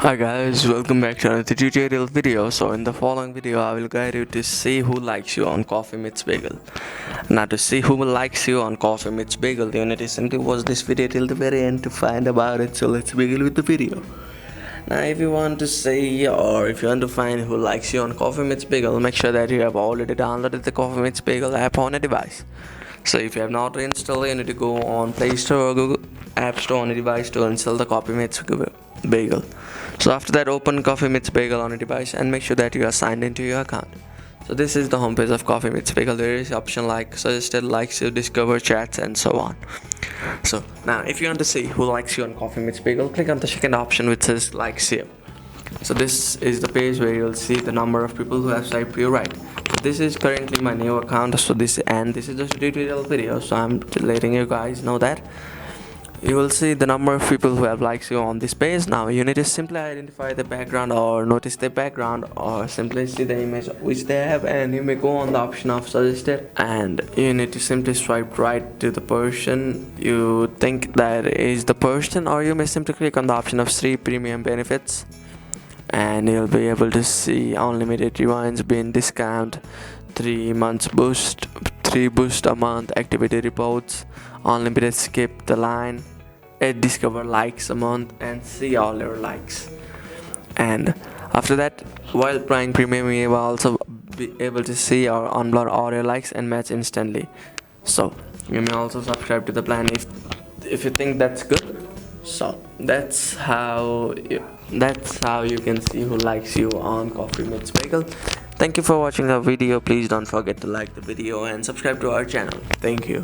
Hi guys, welcome back to another tutorial video. So in the following video I will guide you to see who likes you on Coffee Meets Bagel. Now to see who likes you on Coffee Meets Bagel, you need to simply watch this video till the very end to find about it. So let's begin with the video. Now if you want to see or if you want to find who likes you on Coffee Meets Bagel, make sure that you have already downloaded the Coffee Meets Bagel app on a device. So if you have not installed, you need to go on Play Store or Google App Store on a device to install the Coffee Meets Bagel. So after that, open Coffee Meets Bagel on a device and make sure that you are signed into your account. So this is the homepage of Coffee Meets Bagel. There is option like suggested likes you, discover chats, and so on. So now if you want to see who likes you on Coffee Meets Bagel, click on the second option which says likes you. So this is the page where you'll see the number of people who have swiped you right. This is currently my new account, so this is just a tutorial video, so I'm letting you guys know that you will see the number of people who have likes you on this page. Now you need to simply identify the background or notice the background or simply see the image which they have, and you may go on the option of suggested and you need to simply swipe right to the person you think that is the person, or you may simply click on the option of free premium benefits and you'll be able to see unlimited rewinds, bin discount, 3 months boost, 3 boost a month, activity reports, unlimited skip the line, 8 discover likes a month, and see all your likes. And after that, while buying premium, you will also be able to see or unblur all your likes and match instantly. So you may also subscribe to the plan if you think that's good. So that's how you can see who likes you on Coffee Meets Bagel. Thank you for watching our video. Please don't forget to like the video and subscribe to our channel. Thank you.